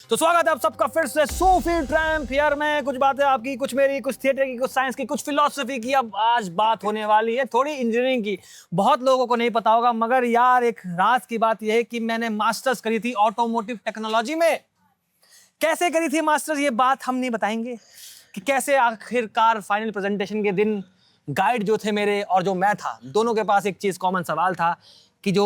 तो स्वागत है आप सबका फिर से सूफी ट्रैम्प यार में। कुछ बातें आपकी, कुछ मेरी, कुछ थिएटर की, कुछ साइंस की, कुछ फिलोसफी की। अब आज बात होने वाली है थोड़ी इंजीनियरिंग की। बहुत लोगों को नहीं पता होगा, मगर यार एक राज की बात यह है कि मैंने मास्टर्स करी थी ऑटोमोटिव टेक्नोलॉजी में। कैसे करी थी मास्टर्स ये बात हम नहीं बताएंगे कि कैसे आखिरकार फाइनल प्रेजेंटेशन के दिन गाइड जो थे मेरे और जो मैं था, दोनों के पास एक चीज कॉमन सवाल था कि जो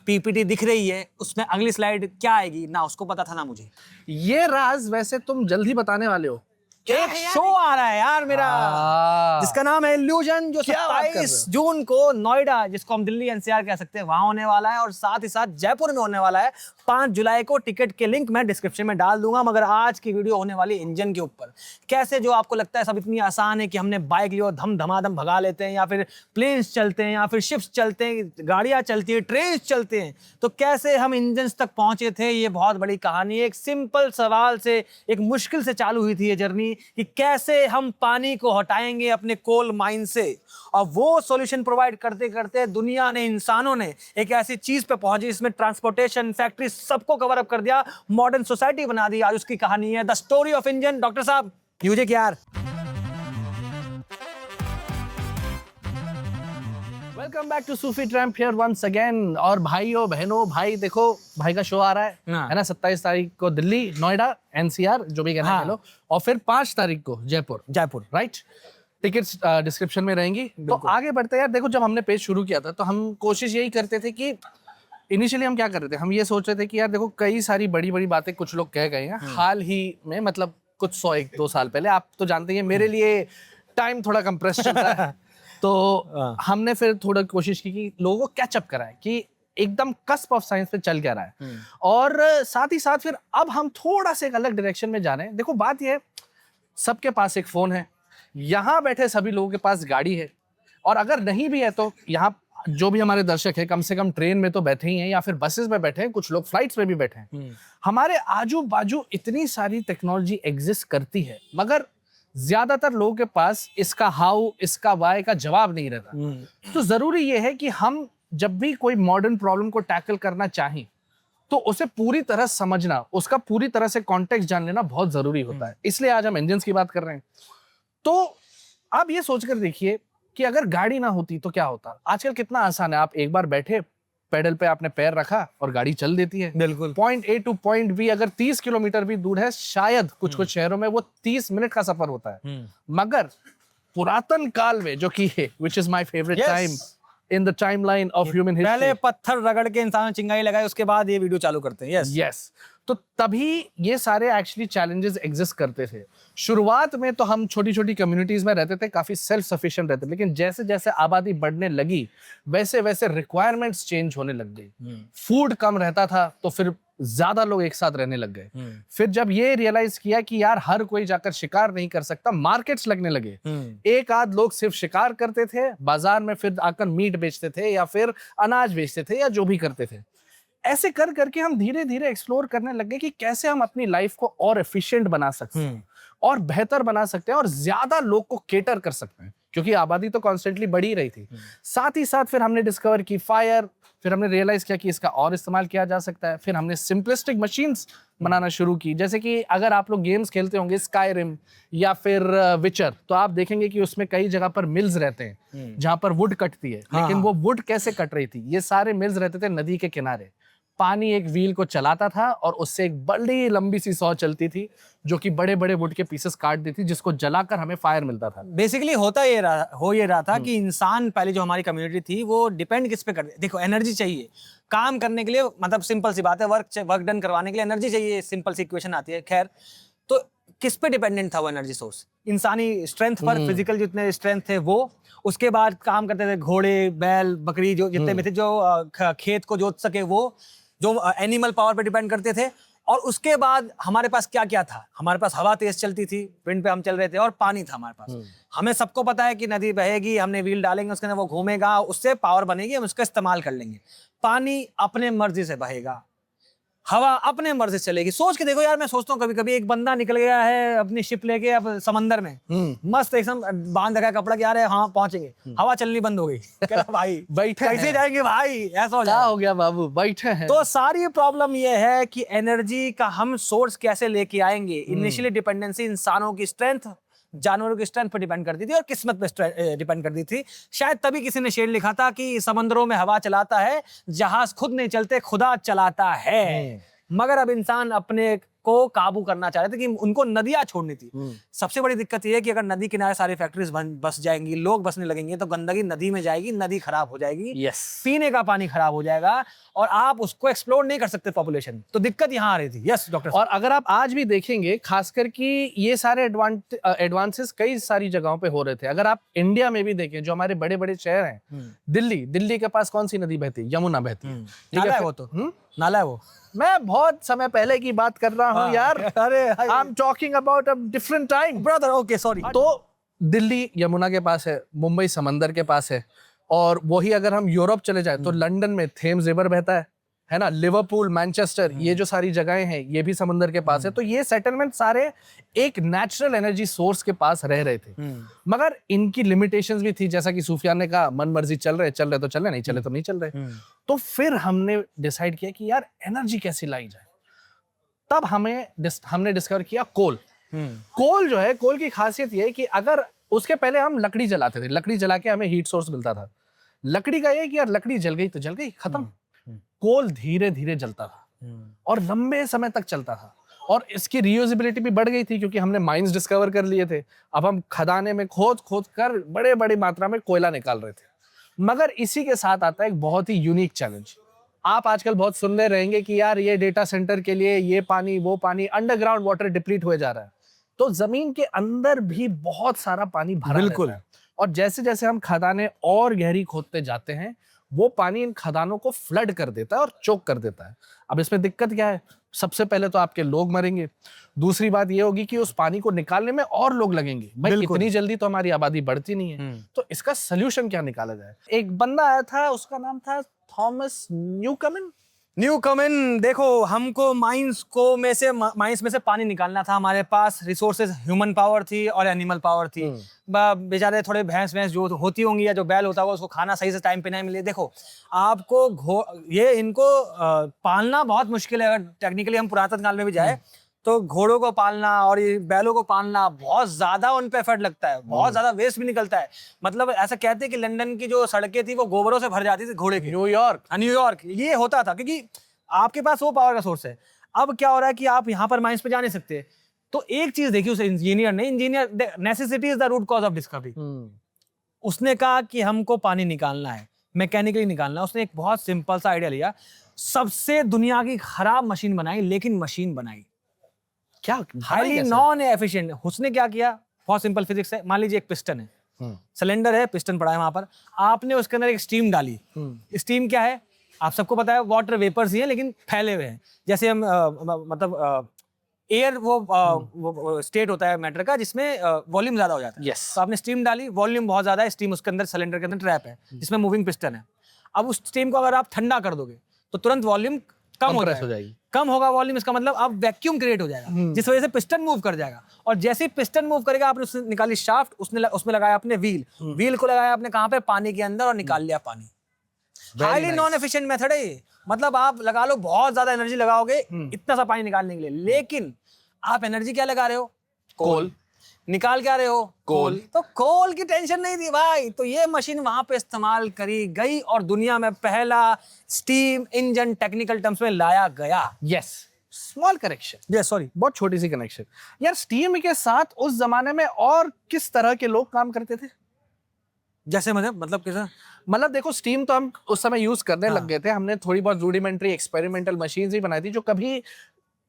पीपीटी दिख रही है उसमें अगली स्लाइड क्या आएगी, ना उसको पता था ना मुझे। ये राज वैसे तुम जल्दी बताने वाले हो। एक शो आ रहा है यार मेरा जिसका नाम है इल्यूजन, जो 27 जून को नोएडा, जिसको हम दिल्ली एनसीआर कह सकते हैं, वहां होने वाला है। और साथ ही साथ जयपुर में होने वाला है 5 जुलाई को। टिकट के लिंक मैं डिस्क्रिप्शन में डाल दूंगा। मगर आज की वीडियो होने वाली इंजन के ऊपर। कैसे जो आपको लगता है सब इतनी आसान है कि हमने बाइक लियो धम धमाधम भगा लेते हैं, या फिर प्लेन्स चलते हैं, या फिर शिप्स चलते हैं, गाड़ियां चलती है, ट्रेन चलते हैं, तो कैसे हम इंजन तक पहुंचे थे, ये बहुत बड़ी कहानी है। एक सिंपल सवाल से, एक मुश्किल से चालू हुई थी ये जर्नी कि कैसे हम पानी को हटाएंगे अपने कोल माइन से। और वो सॉल्यूशन प्रोवाइड करते करते दुनिया ने, इंसानों ने एक ऐसी चीज पे पहुंची जिसमें ट्रांसपोर्टेशन, फैक्ट्री सबको कवर अप कर दिया, मॉडर्न सोसाइटी बना दी। आज उसकी कहानी है the story of engine. Doctor साहब म्यूजिक यार। Welcome back to Sufi tramp here once again. और भाइयों बहनों, भाई देखो, भाई का शो आ रहा है ना 27 तारीख को दिल्ली, नोएडा, एनसीआर, जो भी कहना है लो। और फिर 5 तारीख को जयपुर, राइट। टिकट्स डिस्क्रिप्शन में रहेंगी। तो आगे बढ़ते हैं यार। देखो, जब हमने पेज शुरू किया था तो हम कोशिश यही करते थे कि इनिशियली हम क्या कर रहे थे, हम ये सोच रहे थे कि यार देखो, कई सारी बड़ी बड़ी बातें कुछ लोग कह गए हैं हाल ही में, मतलब कुछ 100-1-2 साल पहले। आप तो जानते हैं मेरे लिए टाइम थोड़ा कंप्रेस चल रहा है। तो हमने फिर थोड़ा कोशिश की कि लोगों को कैचअप कराएं कि एकदम कस्प ऑफ साइंस पे चल क्या रहा है। और साथ ही साथ फिर अब हम थोड़ा सा एक अलग डायरेक्शन में जा रहे हैं। देखो, बात यह है, सबके पास एक फोन है, यहाँ बैठे सभी लोगों के पास गाड़ी है, और अगर नहीं भी है तो यहाँ जो भी हमारे दर्शक है कम से कम ट्रेन में तो बैठे ही हैं, या फिर बसेस में बैठे हैं, कुछ लोग फ्लाइट्स में भी बैठे हैं। हमारे आजू बाजू इतनी सारी टेक्नोलॉजी एग्जिस्ट करती है, मगर ज्यादातर लोगों के पास इसका हाउ, इसका वाई का जवाब नहीं रहता। तो जरूरी यह है कि हम जब भी कोई मॉडर्न प्रॉब्लम को टैकल करना चाहें तो उसे पूरी तरह समझना, उसका पूरी तरह से कॉन्टेक्स्ट जान लेना बहुत जरूरी होता है। इसलिए आज हम इंजन्स की बात कर रहे हैं। तो आप ये सोचकर देखिए कि अगर गाड़ी ना होती तो क्या होता। आजकल कितना आसान है, आप एक बार बैठे, पेडल पे आपने पैर रखा और गाड़ी चल देती है। बिल्कुल। Point A to point B अगर 30 किलोमीटर भी दूर है, शायद कुछ कुछ शहरों में वो 30 मिनट का सफर होता है। मगर पुरातन काल में, जो कि है which is my favourite time in the timeline of human history, पहले पत्थर रगड़ के इंसान चिंगारी लगाए, उसके बाद ये वीडियो चालू करते हैं। यस। तो तभी ये सारे एक्चुअली चैलेंजेस एग्जिस्ट करते थे। शुरुआत में तो हम छोटी छोटी कम्युनिटीज में रहते थे, काफी सेल्फ सफिशिएंट रहते थे, लेकिन जैसे जैसे आबादी बढ़ने लगी वैसे वैसे रिक्वायरमेंट्स चेंज होने लग गई। फूड कम रहता था तो फिर ज्यादा लोग एक साथ रहने लग गए। फिर जब ये रियलाइज किया कि यार हर कोई जाकर शिकार नहीं कर सकता, मार्केट्स लगने लगे। एक आध लोग सिर्फ शिकार करते थे, बाजार में फिर आकर मीट बेचते थे या फिर अनाज बेचते थे या जो भी करते थे। ऐसे कर करके हम धीरे धीरे एक्सप्लोर करने लगे कि कैसे हम अपनी लाइफ को और एफिशिएंट बना सकते हैं और बेहतर बना सकते हैं और ज्यादा लोग को केटर कर सकते हैं, क्योंकि आबादी तो कॉन्स्टेंटली बढ़ी रही थी। साथ ही साथ फिर हमने डिस्कवर की फायर, फिर हमने रियलाइज किया कि इसका और इस्तेमाल किया जा सकता है। फिर हमने सिंपलिस्टिक मशीन्स बनाना शुरू की, जैसे कि अगर आप लोग गेम्स खेलते होंगे स्काईरिम या फिर विचर, तो आप देखेंगे कि उसमें कई जगह पर मिल्स रहते हैं जहां पर वुड कटती है। लेकिन वो वुड कैसे कट रही थी, ये सारे मिल्स रहते थे नदी के किनारे। पानी एक व्हील को चलाता था और उससे एक बड़ी लंबी सी सौ चलती थी जो कि बड़े बड़े वुड के पीसेस काट देती, जिसको जलाकर हमें फायर मिलता था। बेसिकली हो ये रहा था कि इंसान, पहले जो हमारी कम्युनिटी थी वो डिपेंड किस पे करती। देखो, एनर्जी चाहिए काम करने के लिए, मतलब सिंपल सी बात है, वर्क डन करवाने के लिए एनर्जी चाहिए, सिंपल सी इक्वेशन आती है। खैर, तो किस पे डिपेंडेंट था वो एनर्जी सोर्स? इंसानी स्ट्रेंथ पर, फिजिकल जितने स्ट्रेंथ थे वो। उसके बाद काम करते थे घोड़े, बैल, बकरी, जो जितने भी थे, जो खेत को जोत सके, वो जो एनिमल पावर पे डिपेंड करते थे। और उसके बाद हमारे पास क्या क्या था? हमारे पास हवा तेज चलती थी, विंड पे हम चल रहे थे, और पानी था हमारे पास। हमें सबको पता है कि नदी बहेगी, हमने व्हील डालेंगे उसके अंदर, वो घूमेगा, उससे पावर बनेगी, हम उसका इस्तेमाल कर लेंगे। पानी अपने मर्जी से बहेगा, हवा अपने मर्जी से चलेगी। सोच के देखो यार, मैं सोचता हूँ कभी कभी एक बंदा निकल गया है अपनी शिप लेके अब समंदर में, मस्त एकदम बांध रखा है कपड़ा कि यार हाँ पहुंचेंगे, हवा चलनी बंद हो गई, कह रहा भाई बैठे कैसे जाएंगे भाई, ऐसा हो क्या जाए। हो गया बाबू, बैठे हैं। तो सारी प्रॉब्लम ये है कि एनर्जी का हम सोर्स कैसे लेके आएंगे। इनिशियली डिपेंडेंसी इंसानों की स्ट्रेंथ, जानवरों की स्ट्रेंथ पर डिपेंड करती थी और किस्मत पे डिपेंड करती थी। शायद तभी किसी ने शेर लिखा था कि समंदरों में हवा चलाता है जहाज, खुद नहीं चलते खुदा चलाता है। मगर अब इंसान अपने को काबू करना चाह रहे थे कि उनको नदियां छोड़नी थी। सबसे बड़ी दिक्कत ये है कि अगर नदी किनारे सारी फैक्ट्रीज बस जाएंगी, लोग बसने लगेंगे, तो गंदगी नदी में जाएगी, नदी खराब हो जाएगी, पीने का पानी खराब हो जाएगा और आप उसको एक्सप्लोर नहीं कर सकते पॉपुलेशन। तो दिक्कत यहाँ आ रही थी। Yes doctor. और अगर आप आज भी देखेंगे, खासकर कि ये सारे एडवांसेस कई सारी जगहों पे हो रहे थे। अगर आप इंडिया में भी देखें, जो हमारे बड़े बड़े शहर हैं, दिल्ली के पास कौन सी नदी बहती है? यमुना बहती है। नाला है वो तो, नाला है वो। मैं बहुत समय पहले की बात कर रहा हूँ यार। अरे I am talking about a different time brother. Okay sorry. तो दिल्ली यमुना के पास है, मुंबई समंदर के पास है, और वही अगर हम यूरोप चले जाए तो लंदन में थेम्स रिवर बहता है ना, लिवरपूल, मैनचेस्टर, ये जो सारी जगहें हैं ये भी समंदर के पास है। तो ये सेटलमेंट सारे एक नेचुरल एनर्जी सोर्स के पास रह रहे थे, मगर इनकी लिमिटेशंस भी थी। जैसा कि सूफियान ने कहा, मन मर्जी चल रहे तो चल रहे, नहीं चले तो नहीं चल रहे। तो फिर हमने डिसाइड किया कि यार एनर्जी कैसे लाई जाए। तब हमने डिस्कवर किया कोल। कोल जो है, कोल की खासियत ये है कि अगर उसके पहले हम लकड़ी जलाते थे, लकड़ी जला के हमें हीट सोर्स मिलता था। लकड़ी का ये कि यार लकड़ी जल गई तो जल गई, खत्म। कोल धीरे धीरे जलता था और लंबे समय तक चलता था, और इसकी रीयूजेबिलिटी भी बढ़ गई थी क्योंकि हमने माइंस डिस्कवर कर लिए थे। अब हम खदाने में खोद कर बड़े बड़ी मात्रा में कोयला निकाल रहे थे। मगर इसी के साथ आता है एक बहुत ही यूनिक चैलेंज। आप आजकल बहुत सुनने रहेंगे कि यार ये डेटा सेंटर के लिए ये पानी वो पानी, अंडरग्राउंड वाटर डिप्लीट हुए जा रहा है। तो जमीन के अंदर भी बहुत सारा पानी भरा रहता है, और जैसे जैसे हम खदानें और गहरी खोदते जाते हैं, वो पानी इन खदानों को फ्लड कर देता है और चोक कर देता है। अब इसमें दिक्कत क्या है? सबसे पहले तो आपके लोग मरेंगे। दूसरी बात ये होगी कि उस पानी को निकालने में और लोग लगेंगे। भाई इतनी जल्दी तो हमारी आबादी बढ़ती नहीं है। तो इसका सलूशन क्या निकाला जाए? एक बंदा आया था, उसका नाम था थॉमस न्यूकमन। देखो, हमको माइंस में से पानी निकालना था। हमारे पास रिसोर्सेज, ह्यूमन पावर थी और एनिमल पावर थी। बेचारे थोड़े भैंस जो होती होंगी या जो बैल होता होगा, उसको खाना सही से टाइम पे नहीं मिले। देखो, आपको इनको पालना बहुत मुश्किल है। अगर टेक्निकली हम पुरातन काल में भी जाए तो घोड़ों को पालना और ये बैलों को पालना बहुत ज्यादा उन पे एफर्ट लगता है, बहुत ज्यादा वेस्ट भी निकलता है। मतलब ऐसा कहते हैं कि लंदन की जो सड़कें थी वो गोबरों से भर जाती थी घोड़े की। न्यूयॉर्क ये होता था क्योंकि आपके पास वो पावर का सोर्स है। अब क्या हो रहा है कि आप यहाँ पर माइंस पे जा नहीं सकते। तो एक चीज देखी उस इंजीनियर ने, necessity is the root cause of discovery. उसने कहा कि हमको पानी निकालना है, मैकेनिकली निकालना है। उसने एक बहुत सिंपल सा आइडिया लिया, सबसे दुनिया की खराब मशीन बनाई, लेकिन मशीन बनाई क्या, हाईली नॉन एफिशिएंट। उसने क्या किया, बहुत सिंपल फिजिक्स है। मान लीजिए एक पिस्टन है, सिलेंडर है, पिस्टन पड़ा है वहां पर। आपने उसके अंदर एक स्टीम डाली। स्टीम क्या है आप सबको पता है, वाटर वेपर्स ही है लेकिन फैले हुए हैं। जैसे हम मतलब एयर वो स्टेट होता है मैटर का जिसमें वॉल्यूम ज्यादा हो जाता है। तो आपने स्टीम डाली, वॉल्यूम बहुत ज्यादा है, स्टीम उसके अंदर सिलेंडर के अंदर ट्रैप है जिसमें मूविंग पिस्टन है। अब उस स्टीम को अगर आप ठंडा कर दोगे तो तुरंत वॉल्यूम कम हो जाएगी। कम होगा वॉल्यूम, इसका मतलब अब वैक्यूम क्रिएट हो जाएगा, जिस वजह से पिस्टन मूव कर जाएगा। और जैसे ही पिस्टन मूव करेगा, आपने उसने निकाली शाफ्ट, उसमें लगाया आपने व्हील को लगाया आपने कहाँ पे, पानी के अंदर, और निकाल लिया पानी। हाईली नॉन एफिशिएंट मेथड है ये। मतलब आप लगा लो बहुत ज्यादा एनर्जी लगाओगे इतना सा पानी निकालने के लिए, लेकिन आप एनर्जी क्या लगा रहे हो? कोल। निकाल क्या रहे हो? कोल। तो कोल की टेंशन नहीं थी भाई। तो ये मशीन वहां पे इस्तेमाल करी गई और दुनिया में पहला स्टीम इंजन टेक्निकल टर्म्स में लाया गया। Yes, small correction, yes sorry, बहुत छोटी सी कनेक्शन। यार स्टीम के साथ उस जमाने में और किस तरह के लोग काम करते थे? जैसे मतलब कैसा? मतलब देखो, स्टीम तो हम उस समय यूज करने लग गए थे। हमने थोड़ी बहुत रूडिमेंट्री एक्सपेरिमेंटल मशीन्स ही बनाई थी जो कभी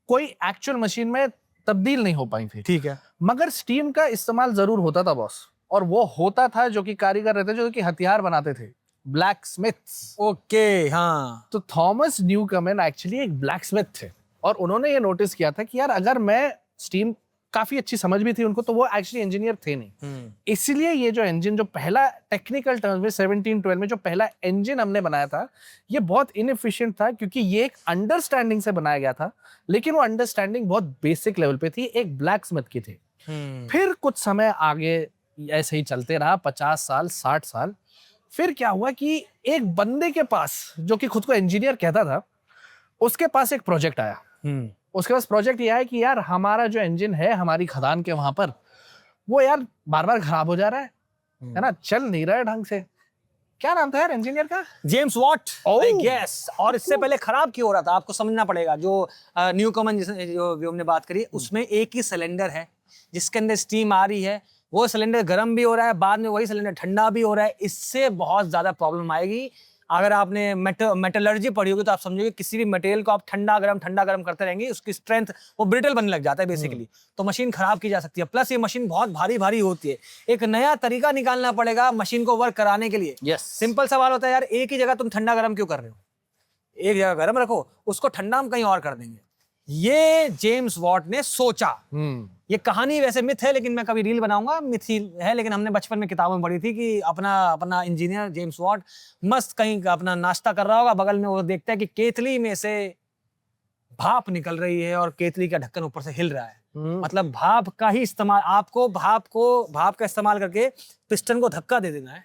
कोई एक्चुअल मशीन में तब्दील नहीं हो पाई थी। ठीक है, मगर स्टीम का इस्तेमाल जरूर होता था बॉस, और वो होता था जो कि कारीगर रहते जो कि हथियार बनाते थे, ब्लैक स्मिथ्स। ओके, हाँ। तो थॉमस न्यूकमन एक्चुअली एक ब्लैक स्मिथ थे, और उन्होंने ये नोटिस किया था कि यार अगर मैं स्टीम काफी अच्छी समझ भी थी उनको, तो वो एक्चुअली इंजीनियर थे नहीं। इसलिए ये जो इंजन, जो पहला टेक्निकल टर्म्स में 1712 में जो पहला इंजन हमने बनाया था, ये बहुत इनएफिशिएंट था, क्योंकि ये एक अंडरस्टैंडिंग से बनाया गया था, लेकिन वो अंडरस्टैंडिंग बहुत बेसिक लेवल पे थी, एक ब्लैक स्मिथ की थी। फिर कुछ समय आगे ऐसे ही चलते रहा, 50 साल 60 साल। फिर क्या हुआ कि एक बंदे के पास, जो कि खुद को इंजीनियर कहता था, उसके पास एक प्रोजेक्ट आया। उसके पास प्रोजेक्ट ये आया कि यार हमारा जो इंजन है हमारी खदान के वहां पर, वो यार बार बार खराब हो जा रहा है ना, चल नहीं रहा है ढंग से। क्या नाम था यार इंजीनियर का? James Watt, I guess. और इससे पहले खराब क्यों हो रहा था आपको समझना पड़ेगा। जो न्यू कॉमन जो हमने बात करी, उसमें एक ही सिलेंडर है जिसके अंदर स्टीम आ रही है, वो सिलेंडर गर्म भी हो रहा है, बाद में वही सिलेंडर ठंडा भी हो रहा है। इससे बहुत ज्यादा प्रॉब्लम आएगी। अगर आपने मेटलर्जी पढ़ी होगी तो आप समझोगे किसी भी मटेरियल को आप ठंडा गर्म करते रहेंगे, उसकी स्ट्रेंथ वो ब्रिटल बनने लग जाता है बेसिकली, तो मशीन खराब की जा सकती है। प्लस ये मशीन बहुत भारी होती है। एक नया तरीका निकालना पड़ेगा मशीन को वर्क कराने के लिए। यस। सिंपल सवाल होता है यार, एक ही जगह तुम ठंडा गर्म क्यों कर रहे हो? एक जगह गर्म रखो, उसको ठंडा हम कहीं और कर देंगे। ये जेम्स वॉट ने सोचा। ये कहानी वैसे मिथ है, लेकिन मैं कभी रील बनाऊंगा, मिथ ही है, लेकिन हमने बचपन में किताबों में पढ़ी थी कि अपना इंजीनियर जेम्स वॉट मस्त कहीं अपना नाश्ता कर रहा होगा, बगल में वो देखता है कि केतली में से भाप निकल रही है और केतली का ढक्कन ऊपर से हिल रहा है। मतलब भाप का ही इस्तेमाल, आपको भाप का इस्तेमाल करके पिस्टन को धक्का दे देना है,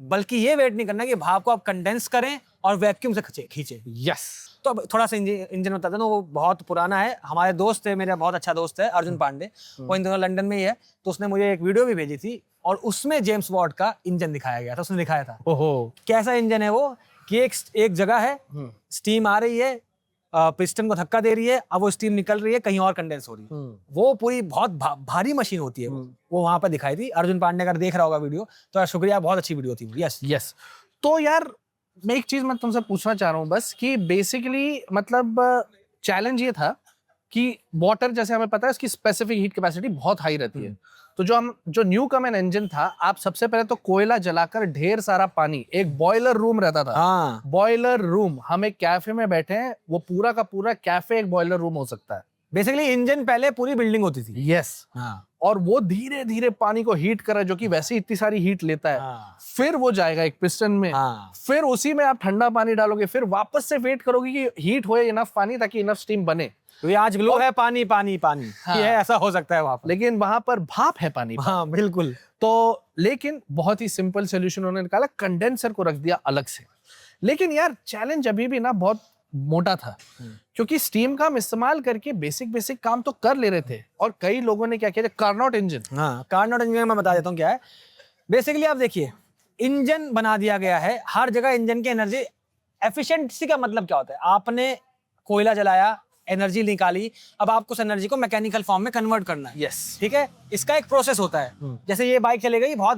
बल्कि ये वेट नहीं करना कि भाप को आप कंडेंस करें और वैक्यूम से खींचे। यस। तो अब थोड़ा सा इंजन बताते हैं, वो बहुत पुराना है। हमारे दोस्त है, मेरा बहुत अच्छा दोस्त है अर्जुन पांडे, वो इन दोनों लंदन में ही है, तो उसने मुझे एक वीडियो भी भेजी थी और उसमें जेम्स वॉट का इंजन दिखाया गया था। उसने दिखाया था ओहो कैसा इंजन है वो, कि एक जगह है, स्टीम आ रही है, पिस्टन को धक्का दे रही है, अब वो स्टीम निकल रही है, कहीं और कंडेंस हो रही है। वो पूरी बहुत भारी मशीन होती है। वो वहां पर दिखाई थी। अर्जुन पांडे अगर देख रहा होगा वीडियो तो शुक्रिया, बहुत अच्छी वीडियो थी। Yes yes. तो यार मैं एक चीज मैं तुमसे पूछना चाह रहा हूँ बस, कि बेसिकली मतलब चैलेंज ये था कि वाटर, जैसे हमें पता है, इसकी स्पेसिफिक हीट कैपेसिटी बहुत हाई रहती है। तो जो न्यू कमन इंजन था, आप सबसे पहले तो कोयला जलाकर ढेर सारा पानी, एक बॉयलर रूम रहता था। हाँ। बॉयलर रूम, हम एक कैफे में बैठे हैं, वो पूरा का पूरा कैफे एक बॉयलर रूम हो सकता है। बेसिकली इंजन पहले पूरी बिल्डिंग होती थी। यस। हाँ। और वो धीरे धीरे पानी को हीट कर रहा है, जो कि वैसे ही इतनी सारी हीट लेता है। हाँ। फिर वो जाएगा एक पिस्टन में। हाँ। फिर उसी में आप ठंडा पानी डालोगे, फिर वापस से वेट करोगे कि हीट होए इनफ पानी, ताकि इनफ स्टीम बने। तो ये आज ग्लो है पानी पानी पानी। हाँ। ये ऐसा हो सकता है वहां पर, लेकिन वहां पर भाप है पानी। हाँ बिल्कुल। तो लेकिन बहुत ही सिंपल सोल्यूशन उन्होंने निकाला, कंडेंसर को रख दिया अलग से। लेकिन यार चैलेंज अभी भी ना बहुत मोटा था, क्योंकि स्टीम का हम इस्तेमाल करके बेसिक काम तो कर ले रहे थे। और कई लोगों ने क्या किया, कार्नोट इंजन। हाँ, कार्नोट इंजन मैं बता देता हूँ क्या है। बेसिकली आप देखिए, इंजन बना दिया गया है हर जगह। इंजन की एनर्जी एफिशिएंसी का मतलब क्या होता है, आपने कोयला जलाया, एनर्जी निकाली, अब आपको उस एनर्जी को मैकेनिकल फॉर्म में कन्वर्ट करना है। यस। ठीक है, इसका एक प्रोसेस होता है। जैसे ये बाइक चले गई, बहुत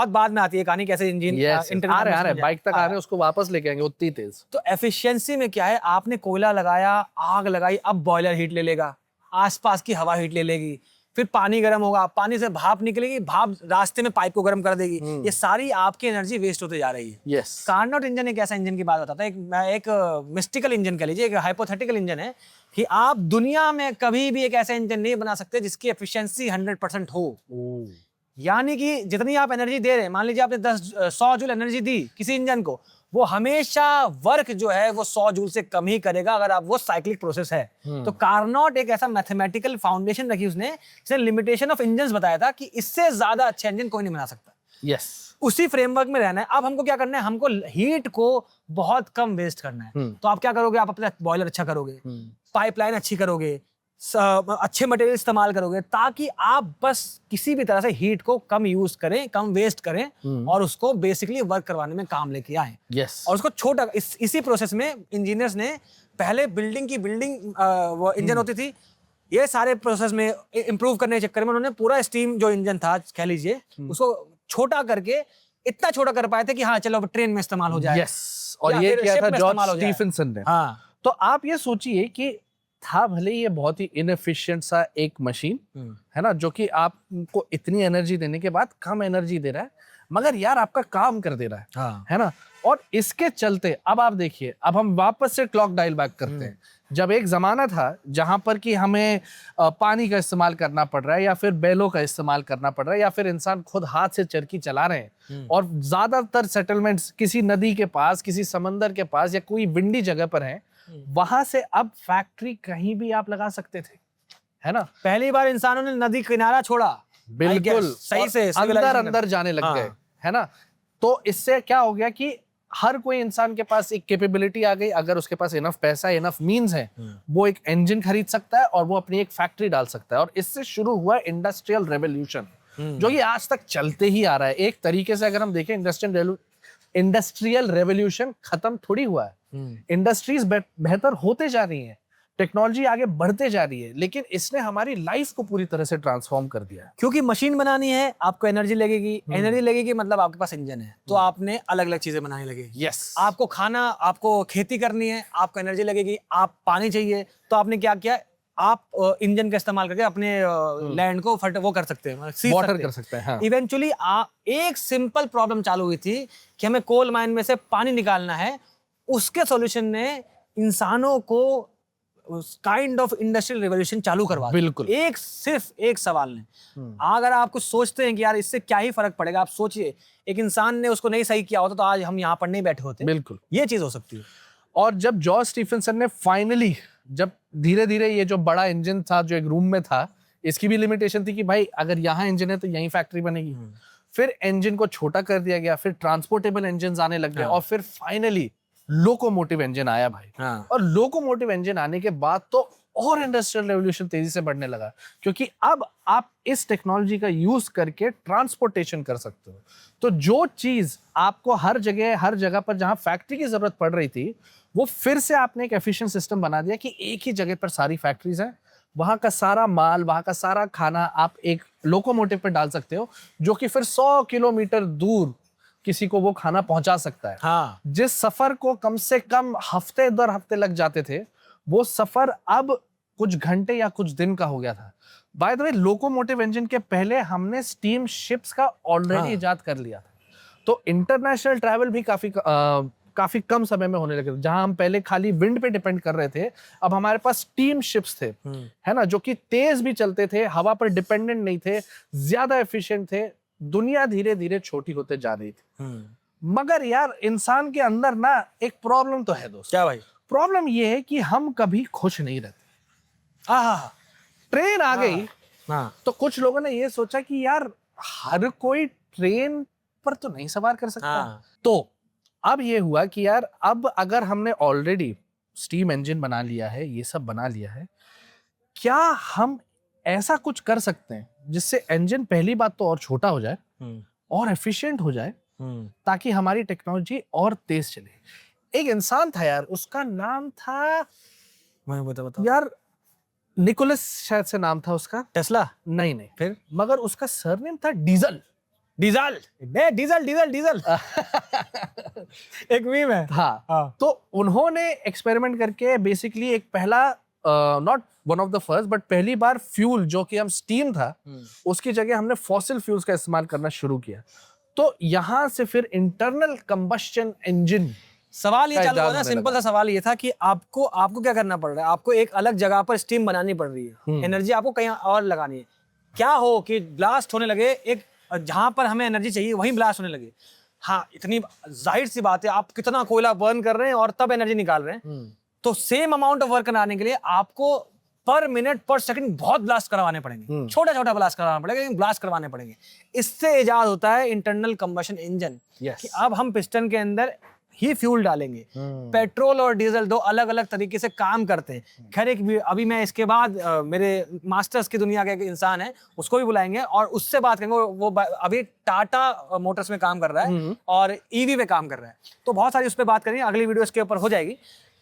बाद में आती है कहानी कैसे इंजन आ रहे बाइक तक आ रहे हैं, उसको वापस लेके आएंगे उतनी तेज। तो एफिशिएंसी में क्या है, आपने कोयला लगाया, आग लगाई, अब बॉयलर हीट ले लेगा, आसपास की हवा हीट ले लेगी, फिर पानी गर्म होगा, पानी से भाप निकलेगी, भाप रास्ते में पाइप को गर्म कर देगी। ये सारी आपकी एनर्जी वेस्ट होते जा रही है। यस। कार्नोट इंजन एक ऐसा इंजन की बात बताता है, एक मिस्टिकल इंजन कह लीजिए, एक हाइपोथेटिकल इंजन है, कि आप दुनिया में कभी भी एक ऐसा इंजन नहीं बना सकते जिसकी एफिशिएंसी 100% हो। यानी कि जितनी आप एनर्जी दे रहे हैं, मान लीजिए आपने 100 जूल एनर्जी दी किसी इंजन को, वो हमेशा वर्क जो है वो 100 जूल से कम ही करेगा, अगर आप वो साइक्लिक प्रोसेस है। तो कार्नोट एक ऐसा मैथमेटिकल फाउंडेशन रखी उसने, जिसने लिमिटेशन ऑफ इंजन्स बताया था कि इससे ज्यादा अच्छा इंजन कोई नहीं बना सकता। यस। उसी फ्रेमवर्क में रहना है। अब हमको क्या करना है, हमको हीट को बहुत कम वेस्ट करना है। तो आप क्या करोगे, आप अपना बॉयलर अच्छा करोगे, पाइपलाइन अच्छी करोगे, अच्छे मटेरियल इस्तेमाल करोगे, ताकि आप बस किसी भी तरह से हीट को कम यूज करें, कम वेस्ट करें, और उसको बेसिकली वर्क करवाने में काम लेके आए। यस। और उसको छोटा इसी प्रोसेस में इंजीनियर्स ने पहले बिल्डिंग वो इंजन होती थी, ये सारे प्रोसेस में इंप्रूव करने के चक्कर में उन्होंने पूरा स्टीम जो इंजन था कह लीजिए, उसको छोटा करके इतना छोटा कर पाए थे कि हाँ चलो अब ट्रेन में इस्तेमाल हो जाए। यस। और ये किया था जॉर्ज स्टीफनसन ने। हाँ। तो आप ये सोचिए कि था भले ये बहुत ही इनएफिशिएंट सा एक मशीन है ना, जो कि आपको इतनी एनर्जी देने के बाद कम एनर्जी दे रहा है, मगर यार आपका काम कर दे रहा है। हाँ। है ना। और इसके चलते अब आप देखिए, अब हम वापस से क्लॉक डायल बैक करते हैं जब एक जमाना था जहां पर कि हमें पानी का इस्तेमाल करना पड़ रहा है या फिर बैलों का इस्तेमाल करना पड़ रहा है या फिर इंसान खुद हाथ से चरखी चला रहे हैं और ज्यादातर सेटलमेंट्स किसी नदी के पास, किसी समंदर के पास या कोई विंडी जगह पर है, वहां से अब फैक्ट्री कहीं भी आप लगा सकते थे, है ना। पहली बार इंसानों ने नदी किनारा छोड़ा, बिल्कुल सही से अंदर जाने लग गए, है ना। तो इससे क्या हो गया कि हर कोई इंसान के पास एक कैपेबिलिटी आ गई, अगर उसके पास इनफ पैसा, इनफ मींस है, वो एक इंजन खरीद सकता है और वो अपनी एक फैक्ट्री डाल सकता है। और इससे शुरू हुआ इंडस्ट्रियल रेवोल्यूशन, जो कि आज तक चलते ही आ रहा है। एक तरीके से अगर हम देखें, इंडस्ट्रियल रेवोल्यूशन खत्म थोड़ी हुआ है, इंडस्ट्रीज बेहतर होते जा रही हैं, टेक्नोलॉजी आगे बढ़ते जा रही है, लेकिन इसने हमारी लाइफ को पूरी तरह से ट्रांसफॉर्म कर दिया है। क्योंकि मशीन बनानी है, आपको एनर्जी लगेगी, एनर्जी लगेगी मतलब आपके पास इंजन है, तो आपने अलग अलग चीजें बनाने लगे। यस, आपको खाना, आपको खेती करनी है, आपको एनर्जी लगेगी, आप पानी चाहिए, तो आपने क्या किया, आप इंजन का इस्तेमाल करके अपने लैंड को वो कर सकते हैं, वाटर कर सकते हैं। इवेंचुअली एक सिंपल प्रॉब्लम चालू हुई थी कि हमें कोल माइन में से पानी निकालना है, उसके सॉल्यूशन ने इंसानों को काइंड ऑफ इंडस्ट्रियल रिवॉल्यूशन चालू करवा दिया। बिल्कुल, सिर्फ एक सवाल ने। अगर आप कुछ सोचते हैं कि यार इससे क्या ही फर्क पड़ेगा, आप सोचिए एक इंसान ने उसको नहीं सही किया होता तो आज हम यहाँ पर नहीं बैठे होते। बिल्कुल, ये चीज हो सकती है। और जब जॉर्ज स्टीफनसन ने फाइनली, जब धीरे धीरे ये जो बड़ा इंजन था जो एक रूम में था, इसकी भी लिमिटेशन थी कि भाई अगर यहाँ इंजन है तो यहीं फैक्ट्री बनेगी। फिर इंजन को छोटा कर दिया गया, फिर ट्रांसपोर्टेबल इंजन आने लग गए और फिर फाइनली लोकोमोटिव इंजन आया भाई। और लोकोमोटिव इंजन आने के बाद तो और इंडस्ट्रियल रेवोल्यूशन तेजी से बढ़ने लगा, क्योंकि अब आप इस टेक्नोलॉजी का यूज करके ट्रांसपोर्टेशन कर सकते हो। तो जो चीज आपको हर जगह पर जहां फैक्ट्री की जरूरत पड़ रही थी, वो फिर से आपने एक एफिशिएंट सिस्टम बना दिया कि एक ही जगह पर सारी फैक्ट्रीज हैं, वहां का सारा माल, वहां का सारा खाना आप एक लोकोमोटिव पे डाल सकते हो, जो कि फिर 100 किलोमीटर दूर किसी को वो खाना पहुंचा सकता है। हाँ। जिस सफर को कम से कम हफ्ते दर हफ्ते लग जाते थे, वो सफर अब कुछ घंटे या कुछ दिन का हो गया था। By the way, locomotive engine के पहले हमने स्टीम शिप्स का ऑलरेडी इजाद कर लिया था, तो इंटरनेशनल ट्रैवल भी काफी कम समय में होने लगे। जहां हम पहले खाली विंड पे डिपेंड कर रहे थे, अब हमारे पास स्टीम शिप्स थे, है ना, जो कि तेज भी चलते थे, हवा पर डिपेंडेंट नहीं थे, ज्यादा एफिशिएंट थे। दुनिया धीरे धीरे छोटी होते जा रही थी। मगर यार इंसान के अंदर ना एक प्रॉब्लम तो है दोस्त। क्या भाई? प्रॉब्लम ये है कि हम कभी खुश नहीं रहते। ट्रेन आ गई तो कुछ लोगों ने ये सोचा कि यार हर कोई ट्रेन पर तो नहीं सवार कर सकता। तो अब ये हुआ कि यार अब अगर हमने ऑलरेडी स्टीम इंजन बना लिया है, ये सब बना लिया है, क्या हम ऐसा कुछ कर सकते हैं जिससे इंजन पहली बात तो और छोटा हो जाए और एफिशिएंट हो जाए, ताकि हमारी टेक्नोलॉजी और तेज चले। एक इंसान था यार, उसका नाम था, मैं बता यार निकोलस शायद से नाम था उसका। टेस्ला? नहीं फिर मगर उसका सरनेम था डीजल। डीजल एक मीम है। हाँ। तो उन्होंने एक्सपेरिमेंट करके बेसिकली एक पहला, not one of the first, but पहली बार फ्यूल जो कि हम स्टीम था, उसकी जगह हमने फॉसिल फ्यूल्स का इस्तेमाल करना शुरू किया। तो यहां से फिर इंटरनल कंबस्शन इंजन। सवाल ये चालू हुआ ना, सिंपल सा सवाल ये था कि आपको क्या करना पड़ रहा है, आपको एक अलग जगह पर स्टीम बनानी पड़ रही है, एनर्जी आपको कहीं और लगानी है। क्या हो कि ब्लास्ट होने लगे, एक जहां पर हमें एनर्जी चाहिए वहीं ब्लास्ट होने लगे। हाँ, इतनी जाहिर सी बात है, आप कितना कोयला बर्न कर रहे हैं और तब एनर्जी निकाल रहे हैं, तो सेम अमाउंट ऑफ वर्क कराने के लिए आपको पर मिनट पर सेकंड बहुत ब्लास्ट करवाने पड़ेंगे, छोटा ब्लास्ट करवाना पड़ेगा, लेकिन ब्लास्ट करवाने पड़ेंगे। इससे इजाद होता है इंटरनल कंबशन इंजन, कि अब हम पिस्टन के अंदर ही फ्यूल डालेंगे। पेट्रोल और डीजल दो अलग अलग तरीके से काम करते हैं। खैर अभी मैं इसके बाद मेरे मास्टर्स की दुनिया के एक इंसान है, उसको भी बुलाएंगे और उससे बात करेंगे। वो अभी टाटा मोटर्स में काम कर रहा है और ईवी पे काम कर रहा है, तो बहुत सारी उस पर बात करेंगे, अगली वीडियो इसके ऊपर हो जाएगी।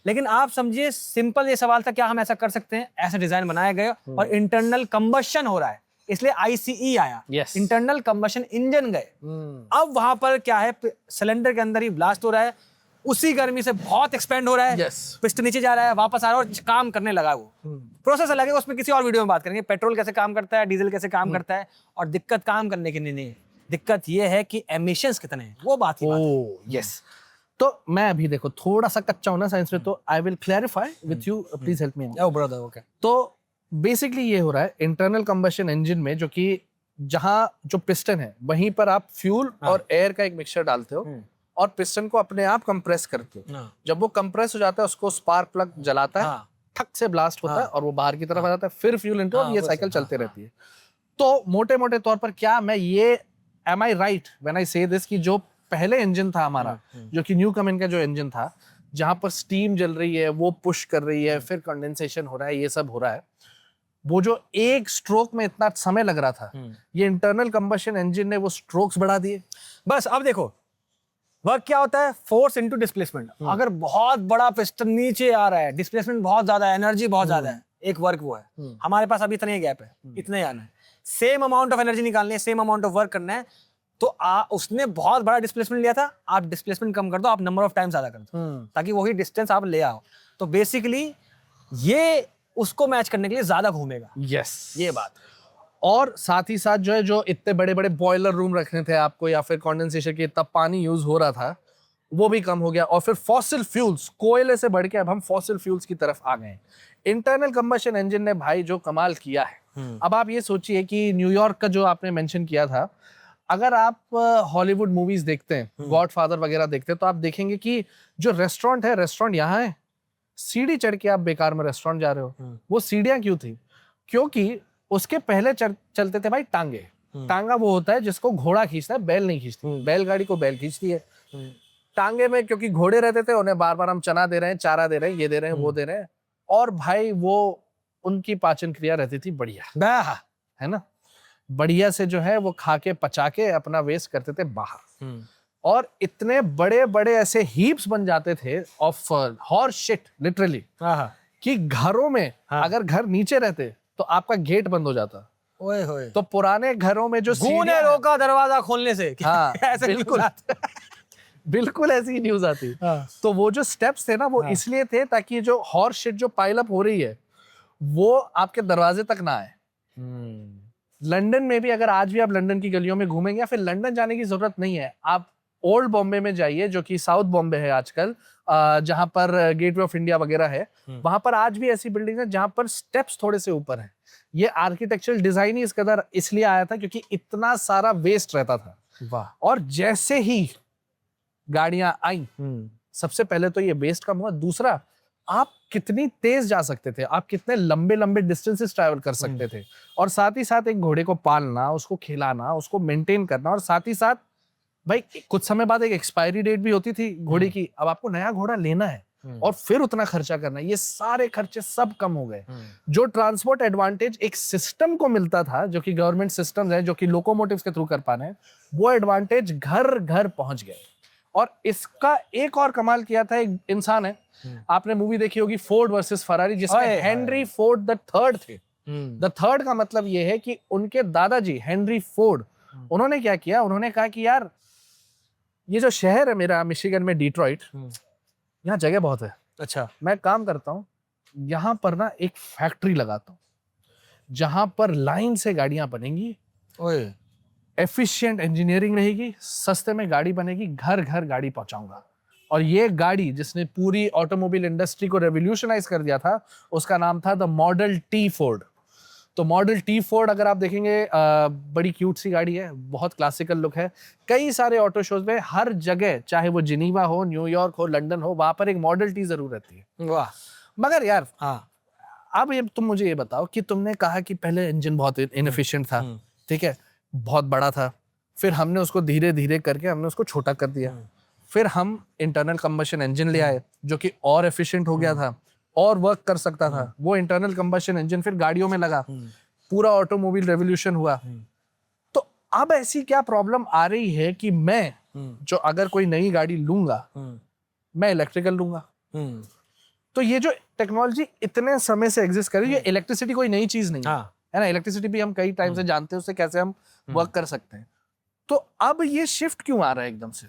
लेकिन आप समझिए, सिंपल ये सवाल था, क्या हम ऐसा कर सकते हैं? ऐसा डिजाइन बनाया गया और इंटरनल कंबशन हो रहा है, इसलिए ICE आया, इंटरनल कंबशन इंजन गए। अब वहां पर क्या है, सिलेंडर के अंदर ही ब्लास्ट हो रहा है, उसी गर्मी से बहुत एक्सपेंड हो रहा है, पिस्टन नीचे जा रहा है, वापस आ रहा है और काम करने लगा। वो प्रोसेस अलग है, उसमें किसी और वीडियो में बात करेंगे, पेट्रोल कैसे काम करता है, डीजल कैसे काम करता है। और दिक्कत काम करने की नहीं, दिक्कत ये है कि एमिशंस कितने हैं, वो बात ही। यस, तो मैं अभी देखो थोड़ा सा कच्चा हूं ना साइंस में, तो I will clarify with you, please help me. Oh brother, okay. तो बेसिकली ये हो रहा है इंटरनल कंबशन इंजन में, जो कि जहां जो पिस्टन है वहीं पर आप फ्यूल और एयर का एक मिक्सचर डालते हो और पिस्टन को अपने आप कंप्रेस करते हो। जब वो कंप्रेस हो जाता है उसको स्पार्क प्लग जलाता है, ठक से ब्लास्ट होता है और वो बाहर की तरफ आ जाता है, फिर फ्यूल इनटू, और ये साइकिल चलती रहती है। तो मोटे मोटे तौर पर क्या मैं ये, am I right when I say this, कि जो पहले इंजन था हमारा, जो कि न्यू कमिन का जो इंजन था, जहां पर स्टीम जल रही है, वो पुश कर रही है, फिर कंडेंसेशन हो रहा है, ये सब हो रहा है, वो जो एक स्ट्रोक में इतना समय लग रहा था, ये इंटरनल कंबशन इंजन ने वो स्ट्रोक्स बढ़ा दिए। बस अब देखो वर्क क्या होता है, फोर्स इनटू डिस्प्लेसमेंट। अगर बहुत बड़ा पिस्टन नीचे आ रहा है, डिस्प्लेसमेंट बहुत ज्यादा है, एनर्जी बहुत ज्यादा है, एक वर्क वो है। हमारे पास अभी इतना ही गैप है, इतना ही आना है, सेम अमाउंट ऑफ एनर्जी निकालनी है, सेम अमाउंट ऑफ वर्क करना है। तो उसने बहुत बड़ा डिस्प्लेसमेंट लिया था, आप डिस्प्लेसमेंट कम कर दो, आप नंबर ऑफ टाइम ज्यादा कर दो, ताकि वही डिस्टेंस आप ले आओ। तो बेसिकली ये उसको मैच करने के लिए ज्यादा घूमेगा। यस, ये बात। और साथ ही साथ जो है, जो इतने बड़े बड़े बॉयलर रूम रखने थे आपको, या फिर कंडेंसेशन के इतना पानी यूज हो रहा था, वो भी कम हो गया। और फिर फॉसिल फ्यूल्स, कोयले से बढ़ के अब हम फॉसिल फ्यूल्स की तरफ आ गए हैं। इंटरनल कंबशन इंजन ने भाई जो कमाल किया है। अब आप ये सोचिए कि न्यूयॉर्क का जो आपने मेंशन किया था, अगर आप हॉलीवुड मूवीज देखते हैं, गॉडफादर वगैरह देखते हैं, तो आप देखेंगे कि जो रेस्टोरेंट है, रेस्टोरेंट यहाँ है, सीढ़ी चढ़ के आप बेकार में रेस्टोरेंट जा रहे हो। वो सीढ़ियां क्यों थी? क्योंकि उसके पहले चलते थे भाई टांगे। टांगा वो होता है जिसको घोड़ा खींचता है, बैल नहीं खींचती। बैलगाड़ी को बैल खींचती है। टांगे में क्योंकि घोड़े रहते थे, उन्हें बार बार हम चना दे रहे हैं, चारा दे रहे हैं, ये दे रहे हैं, वो दे रहे हैं, और भाई वो उनकी पाचन क्रिया रहती थी बढ़िया, है ना, बढ़िया से जो है वो खा के पचा के अपना वेस्ट करते थे बाहर। और इतने बड़े बड़े ऐसे हीप्स बन जाते थे ऑफ हॉर्स शिट लिटरली, कि घरों में अगर घर नीचे रहते तो आपका गेट बंद हो जाता। ओए होए। तो पुराने घरों में जो ने रोका दरवाजा खोलने से। हाँ, ऐसे बिल्कुल बिल्कुल ऐसी न्यूज आती। तो वो जो स्टेप्स थे ना, वो इसलिए थे ताकि जो हॉर्स शिट जो पाइल अप हो रही है वो आपके दरवाजे तक ना आए। लंदन में भी, अगर आज भी आप लंदन की गलियों में घूमेंगे, या फिर लंदन जाने की जरूरत नहीं है, आप ओल्ड बॉम्बे में जाइए, जो कि साउथ बॉम्बे है आजकल, जहां पर गेटवे ऑफ इंडिया वगैरह है, वहां पर आज भी ऐसी बिल्डिंग है जहां पर स्टेप्स थोड़े से ऊपर हैं। ये आर्किटेक्चरल डिजाइन ही इस कदर इसलिए आया था क्योंकि इतना सारा वेस्ट रहता था। वाह। और जैसे ही गाड़ियां आई, सबसे पहले तो ये वेस्ट कम हुआ, दूसरा आप कितनी तेज जा सकते थे, आप कितने लंबे लंबे डिस्टेंसेस ट्रैवल कर सकते थे। और साथ ही साथ एक घोड़े को पालना, उसको खिलाना, उसको मेंटेन करना, और साथ ही साथ भाई कुछ समय बाद एक एक्सपायरी डेट भी होती थी घोड़े की। अब आपको नया घोड़ा लेना है और फिर उतना खर्चा करना है, ये सारे खर्चे सब कम हो गए। जो ट्रांसपोर्ट एडवांटेज एक सिस्टम को मिलता था, जो कि गवर्नमेंट सिस्टम है, जो कि लोकोमोटिव्स के थ्रू कर पाने, वो एडवांटेज घर घर पहुंच गए। और इसका एक और कमाल किया था एक इंसान है, आपने मूवी देखी होगी फोर्ड वर्सेस फरारी, जिसमें हेनरी फोर्ड द थर्ड थे। द थर्ड का मतलब ये है कि उनके दादाजी हेनरी फोर्ड, उन्होंने क्या किया, उन्होंने कहा कि यार ये जो शहर है मेरा मिशिगन में, डिट्रॉइट, यहाँ जगह बहुत है, अच्छा मैं काम करता हूँ यहाँ पर ना एक फैक्ट्री लगाता हूँ जहां पर लाइन से गाड़ियां बनेंगी, एफिशिएंट इंजीनियरिंग रहेगी, सस्ते में गाड़ी बनेगी, घर घर गाड़ी पहुंचाऊंगा। और ये गाड़ी जिसने पूरी ऑटोमोबाइल इंडस्ट्री को रेवोल्यूशनाइज कर दिया था, उसका नाम था द मॉडल टी फोर्ड। तो मॉडल टी फोर्ड अगर आप देखेंगे, बड़ी क्यूट सी गाड़ी है, बहुत क्लासिकल लुक है। कई सारे ऑटो शोज में हर जगह, चाहे वो जिनीवा हो, न्यूयॉर्क हो, लंदन हो, वहां पर एक मॉडल टी जरूर रहती है। वाह। मगर यार अब ये तुम मुझे ये बताओ कि तुमने कहा कि पहले इंजन बहुत इनएफिशिएंट था, ठीक है, बहुत बड़ा था, फिर हमने उसको धीरे धीरे करके हमने उसको छोटा कर दिया, फिर हम इंटरनल कंबशन इंजन ले आए जो कि और एफिशिएंट हो गया था और वर्क कर सकता था। वो इंटरनल कंबशन इंजन फिर गाड़ियों में लगा, पूरा ऑटोमोबाइल रेवोल्यूशन हुआ। तो अब ऐसी क्या प्रॉब्लम आ रही है कि मैं जो अगर कोई नई गाड़ी लूंगा, मैं इलेक्ट्रिकल लूंगा। तो ये जो टेक्नोलॉजी इतने समय से एग्जिस्ट कर रही है, इलेक्ट्रिसिटी कोई नई चीज नहीं है ना, इलेक्ट्रिसिटी भी हम कई टाइम से जानते हैं उससे कैसे हम वर्क कर सकते हैं। तो अब ये शिफ्ट क्यों आ रहा है एकदम से?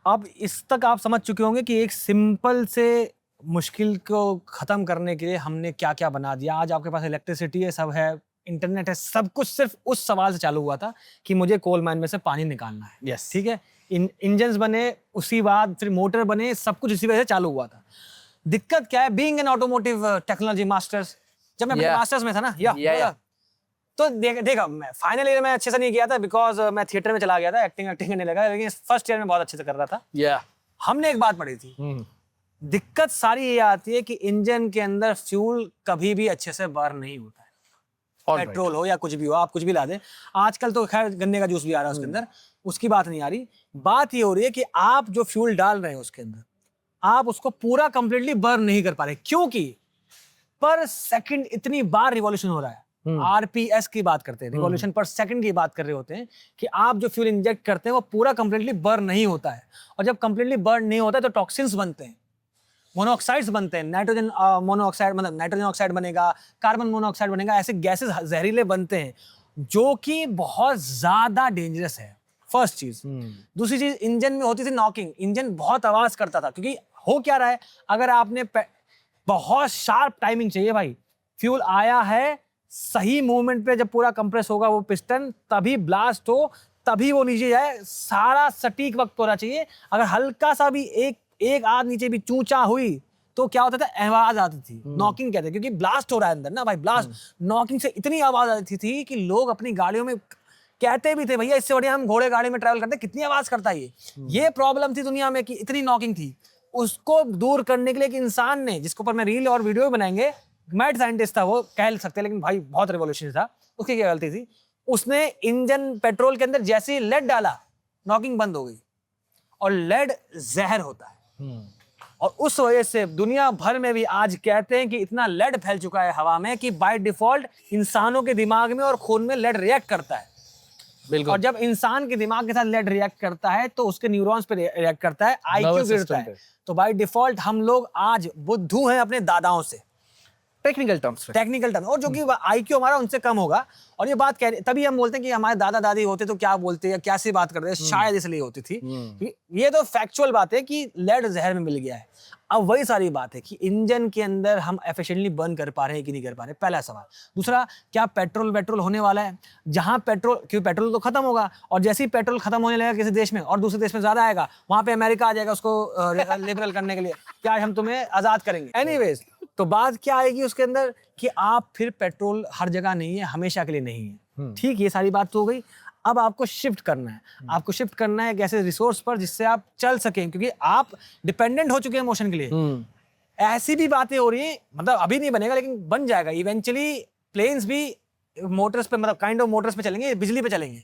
अब इस तक आप समझ चुके होंगे कि एक सिंपल से मुश्किल को खत्म करने के लिए हमने क्या क्या बना दिया। आज आपके पास इलेक्ट्रिसिटी है, सब है, इंटरनेट है, सब कुछ सिर्फ उस सवाल से चालू हुआ था कि मुझे कोल माइन में से पानी निकालना है। यस, ठीक है, इंजन्स बने, उसी बाद फिर मोटर बने, सब कुछ इसी वजह से चालू हुआ था। दिक्कत क्या है, being an automotive technology masters, जब मैं मास्टर्स में था ना, तो देखा मैं फाइनल ईयर में अच्छे से नहीं किया था, बिकॉज मैं थिएटर में चला गया था, एक्टिंग करने लगा, लेकिन फर्स्ट ईयर में बहुत अच्छे से कर रहा था। हमने एक बात पढ़ी थी, दिक्कत सारी ये आती है कि इंजन के अंदर फ्यूल कभी भी अच्छे से बर्न नहीं होता है। पेट्रोल हो या कुछ भी हो, आप कुछ भी ला दें, आजकल तो खैर गन्ने का जूस भी आ रहा है उसके अंदर, उसकी बात नहीं आ रही। बात ये हो रही है कि आप जो फ्यूल डाल रहे हैं उसके अंदर, आप उसको पूरा कंप्लीटली बर्न नहीं कर पा रहे, क्योंकि पर सेकंड इतनी बार रिवॉल्यूशन हो रहा है। आरपीएस की बात करते हैं, रिवॉल्यूशन पर सेकंड की बात कर रहे होते हैं, कि आप जो फ्यूल इंजेक्ट करते हैं वो पूरा कंप्लीटली बर्न नहीं होता है, और जब कंप्लीटली बर्न नहीं होता है तो टॉक्सिन्स बनते हैं, मोनोऑक्साइड्स बनते हैं, नाइट्रोजन मोनोऑक्साइड, मतलब नाइट्रोजन ऑक्साइड बनेगा, कार्बन मोनोऑक्साइड बनेगा, ऐसे गैसेस जहरीले बनते हैं जो कि बहुत ज्यादा डेंजरस है। फर्स्ट चीज। दूसरी चीज, इंजन में होती थी नॉकिंग, इंजन बहुत आवाज करता था, क्योंकि हो क्या रहा है, अगर आपने बहुत शार्प टाइमिंग चाहिए भाई, फ्यूल आया है, सही मूवमेंट पे जब पूरा कंप्रेस होगा वो पिस्टन, तभी ब्लास्ट हो, तभी वो नीचे जाए, सारा सटीक वक्त होना चाहिए। अगर हल्का सा भी एक आध नीचे भी चूचा हुई तो क्या होता था, आवाज आती थी, नॉकिंग कहते हैं, क्योंकि ब्लास्ट हो रहा है अंदर ना भाई, ब्लास्ट नॉकिंग से इतनी आवाज आती थी कि लोग अपनी गाड़ियों में कहते भी थे, भैया इससे बढ़िया हम घोड़े गाड़ी में ट्रैवल करते, कितनी आवाज करता है ये प्रॉब्लम थी दुनिया में कि इतनी नॉकिंग थी। उसको दूर करने के लिए एक इंसान ने, जिसके ऊपर मैं रील और वीडियो भी बनाएंगे, मैड साइंटिस्ट था वो, कह सकते हैं, लेकिन भाई बहुत रिवॉल्यूशन था। उसकी क्या गलती थी, उसने इंजन पेट्रोल के अंदर जैसे ही लेड डाला, नॉकिंग बंद हो गई, और लेड जहर होता है, और उस वजह से दुनिया भर में भी आज कहते हैं कि इतना लेड फैल चुका है हवा में कि बाय डिफॉल्ट इंसानों के दिमाग में और खून में लेड रिएक्ट करता है। बिल्कुल। और जब इंसान के दिमाग के साथ लेड रिएक्ट करता है तो उसके न्यूरॉन्स पे रिएक्ट करता है, आईक्यू गिरता है। तो बाय डिफॉल्ट हम लोग आज बुद्धू हैं अपने दादाओं से, टेक्निकल टर्म्स, और जो कि आईक्यू हमारा उनसे कम होगा। और ये बात तभी हम बोलते हैं कि हमारे दादा दादी होते तो क्या बोलते या कैसे बात करते हैं, शायद इसलिए होती थी। ये तो फैक्चुअल बात है कि लेड जहर में मिल गया है। अब वही सारी बात है कि इंजन के अंदर हम एफिशिएंटली बर्न कर पा रहे हैं कि नहीं कर पा रहे, पहला सवाल। दूसरा, क्या पेट्रोल होने वाला है, जहां क्योंकि पेट्रोल तो खत्म होगा, और जैसे ही पेट्रोल खत्म होने लगेगा किसी देश में और दूसरे देश में ज्यादा आएगा, वहां पे अमेरिका आ जाएगा उसको लिबरल करने के लिए, क्या हम तुम्हें आजाद करेंगे। एनीवेज, तो बात क्या आएगी उसके अंदर कि आप फिर पेट्रोल हर जगह नहीं है, हमेशा के लिए नहीं है। ठीक, ये सारी बात तो हो गई। अब आपको शिफ्ट करना है, आपको शिफ्ट करना है एक ऐसे रिसोर्स पर जिससे आप चल सकें, क्योंकि आप डिपेंडेंट हो चुके हैं मोशन के लिए। ऐसी भी बातें हो रही हैं, मतलब अभी नहीं बनेगा लेकिन बन जाएगा इवेंचुअली, प्लेन्स भी मोटर्स पे, मतलब काइंड ऑफ मोटर्स पे चलेंगे, बिजली पे चलेंगे।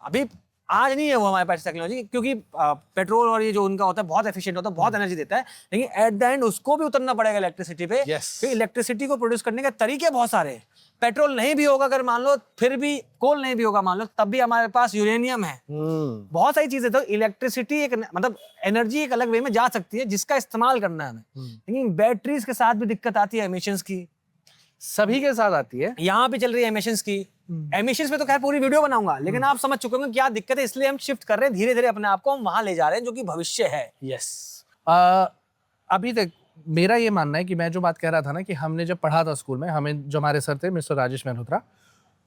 अभी आज नहीं है वो हमारे पास टेक्नोलॉजी, क्योंकि पेट्रोल और ये जो उनका होता है बहुत एफिशिएंट होता है, बहुत एनर्जी देता है, लेकिन एट द एंड उसको भी उतरना पड़ेगा इलेक्ट्रिसिटी पे। क्योंकि इलेक्ट्रिसिटी को प्रोड्यूस करने के तरीके बहुत सारे हैं। पेट्रोल नहीं भी होगा अगर मान लो, फिर भी कोल नहीं भी होगा मान लो, तब भी हमारे पास यूरेनियम है। बहुत सारी चीजें, तो इलेक्ट्रिसिटी एक, मतलब एनर्जी एक अलग वे में जा सकती है जिसका इस्तेमाल करना है हमें। लेकिन बैटरीज के साथ भी दिक्कत आती है, एमिशंस की, सभी के साथ आती है। यहाँ पे चल रही है एमिशंस की। एमिशंस पे तो खैर पूरी वीडियो बनाऊंगा, लेकिन आप समझ चुके होंगे क्या दिक्कत है, इसलिए हम शिफ्ट कर रहे हैं धीरे धीरे अपने आप को, हम वहां ले जा रहे हैं जो कि भविष्य है। यस। अभी तक मेरा ये मानना है कि मैं जो बात कह रहा था ना, कि हमने जब पढ़ा था स्कूल में, हमें जो हमारे सर थे मिस्टर राजेश मल्होत्रा,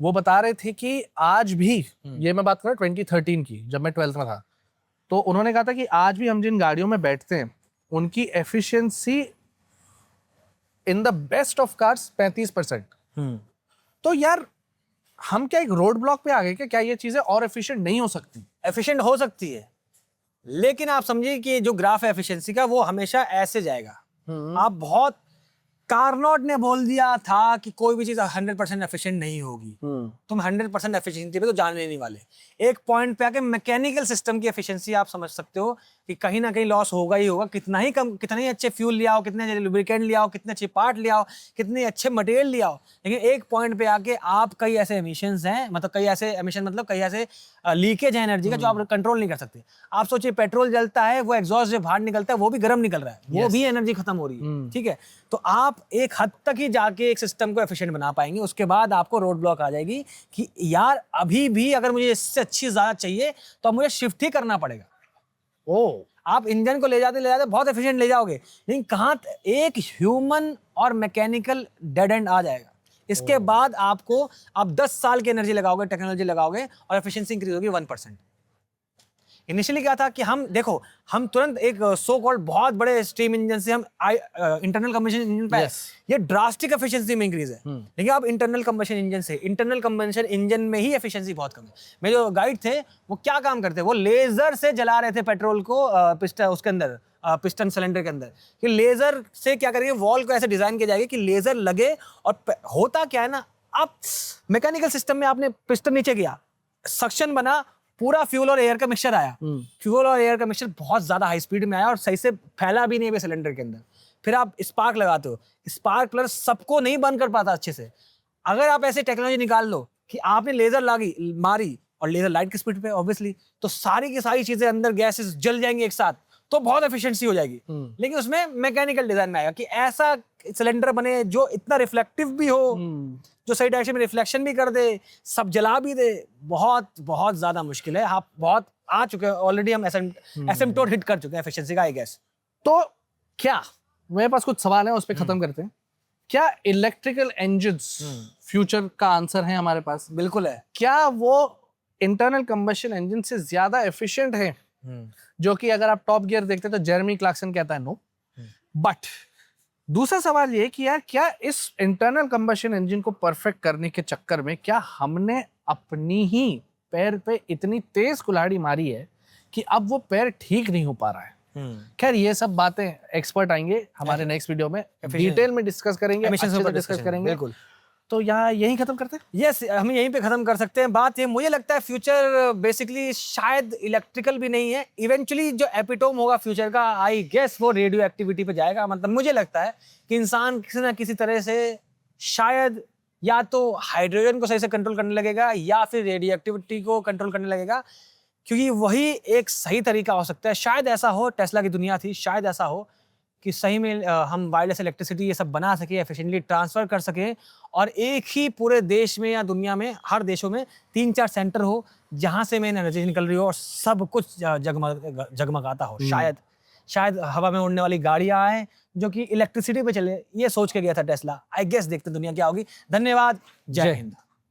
वो बता रहे थे कि आज भी, ये मैं बात कर रहा हूँ 2013 की, जब मैं 12th में था, तो उन्होंने कहा था कि आज भी हम जिन गाड़ियों में बैठते हैं उनकी efficiency in the best of cars 35%। तो यार हम क्या एक रोड ब्लॉक पे आ गए क्या ये चीजें और एफिशिएंट नहीं हो सकती? एफिशिएंट हो सकती है, लेकिन आप समझिए कि जो ग्राफ है एफिशिएंसी का, वो हमेशा ऐसे जाएगा। आप बहुत, कार्नोट ने बोल दिया था कि कोई भी चीज 100% एफिशिएंट नहीं होगी, तुम 100% एफिशिएंसी पे तो जाने नहीं वाले। एक पॉइंट पे आके मैकेनिकल सिस्टम की एफिशिएंसी आप समझ सकते हो कि कहीं ना कहीं लॉस होगा ही होगा, कितना ही कम, कितने ही अच्छे फ्यूल ले आओ, कितने अच्छे लुब्रिकेंट ले आओ, कितने अच्छे पार्ट ले आओ, कितने अच्छे मटेरियल ले आओ, लेकिन एक पॉइंट पे आके आप कई ऐसे एमिशंस हैं, मतलब कई ऐसे एमिशन, मतलब कई ऐसे लीकेज है एनर्जी का जो आप कंट्रोल नहीं कर सकते। आप सोचिए पेट्रोल जलता है, वो एग्जॉस्ट जो बाहर निकलता है वो भी गर्म निकल रहा है, वो भी एनर्जी खत्म हो रही है। ठीक है, तो आप एक हद तक ही जाके एक सिस्टम को एफिशिएंट बना पाएंगे, उसके बाद आपको रोड ब्लॉक आ जाएगी कि यार अभी भी अगर मुझे इससे अच्छी ज्यादा चाहिए तो मुझे शिफ्ट ही करना पड़ेगा। आप इंजन को ले जाते बहुत एफिशिएंट ले जाओगे, लेकिन कहाँ एक ह्यूमन और मैकेनिकल डेड एंड आ जाएगा। इसके बाद आपको आप 10 साल की एनर्जी लगाओगे, टेक्नोलॉजी लगाओगे और एफिशिएंसी इंक्रीज होगी 1%। इनिशियली क्या था कि हम तुरंत एक सो कॉल्ड बहुत बड़े स्टीम इंजन से हम इंटरनल कंबशन इंजन पे ये ड्रास्टिक एफिशिएंसी में इंक्रीज है। लेकिन अब इंटरनल कंबशन इंजन में ही एफिशिएंसी बहुत कम है। मेरे जो गाइड थे वो क्या काम करते, वो लेजर से जला रहे थे पेट्रोल को उसके अंदर पिस्टन सिलेंडर के अंदर, कि लेजर से क्या करेंगे, वॉल को ऐसे डिजाइन किया जाएगा कि लेजर लगे। और होता क्या है ना, आप मैकेनिकल सिस्टम में आपने पिस्टन नीचे किया, सक्शन बना, पूरा फ्यूल और एयर का मिक्सचर आया, फ्यूल और एयर का मिक्सचर बहुत ज्यादा हाई स्पीड में आया और सही से फैला भी नहीं है सिलेंडर के अंदर। फिर आप स्पार्क लगाते हो, स्पार्क प्लग सबको नहीं बंद कर पाता अच्छे से। अगर आप ऐसे टेक्नोलॉजी निकाल लो कि आपने लेजर मारी और लेजर लाइट की स्पीड पे ऑब्वियसली, तो सारी की सारी चीजें अंदर गैसेस जल जाएंगी एक साथ, तो बहुत एफिशिएंसी हो जाएगी। लेकिन उसमें मैकेनिकल डिजाइन में आएगा कि ऐसा सिलेंडर बने जो इतना रिफ्लेक्टिव भी हो, जो सही डायरेक्शन में रिफ्लेक्शन भी कर दे, सब जला भी दे। बहुत बहुत ज्यादा मुश्किल है। आप बहुत आ चुके हैं ऑलरेडी, हम एसिम्प्टोट हिट कर चुके हैं एफिशिएंसी का, आई गेस। तो क्या, मेरे पास कुछ सवाल है, उस पर खत्म करते हैं। क्या इलेक्ट्रिकल इंजन्स फ्यूचर का आंसर है हमारे पास? बिल्कुल है। क्या वो इंटरनल कंबशन इंजन से ज्यादा एफिशिएंट है? जो कि अगर आप टॉप गियर देखते हैं तो जेरेमी क्लार्कसन कहता है नो। बट दूसरा सवाल ये कि यार क्या इस इंटरनल कंबशन इंजन को परफेक्ट करने के चक्कर में क्या हमने अपनी ही पैर पे इतनी तेज कुल्हाड़ी मारी है कि अब वो पैर ठीक नहीं हो पा रहा है? खैर ये सब बातें एक्सपर्ट आएंगे हमारे नेक्स्ट वीडियो में, डिटेल में डिस्कस करेंगे, डिस्कस करेंगे। बिल्कुल। तो यहाँ यहीं खत्म करते हैं? यस, हम यहीं पे खत्म कर सकते हैं। बात ये, मुझे लगता है फ्यूचर बेसिकली शायद इलेक्ट्रिकल भी नहीं है। इवेंचुअली जो एपिटोम होगा फ्यूचर का, आई गेस वो रेडियो एक्टिविटी पे जाएगा। मतलब मुझे लगता है कि इंसान किसी ना किसी तरह से शायद या तो हाइड्रोजन को सही से कंट्रोल करने लगेगा या फिर रेडियो एक्टिविटी को कंट्रोल करने लगेगा, क्योंकि वही एक सही तरीका हो सकता है। शायद ऐसा हो, टेस्ला की दुनिया थी, शायद ऐसा हो कि सही में हम वायरलेस इलेक्ट्रिसिटी ये सब बना सके, एफिशिएंटली ट्रांसफर कर सके, और एक ही पूरे देश में या दुनिया में हर देशों में 3-4 सेंटर हो जहां से मेन एनर्जी निकल रही हो और सब कुछ जगमगाता हो। शायद हवा में उड़ने वाली गाड़ियां आए जो कि इलेक्ट्रिसिटी पे चले, ये सोच के गया था टेस्ला। आई गेस देखते दुनिया क्या होगी। धन्यवाद, जय हिंद।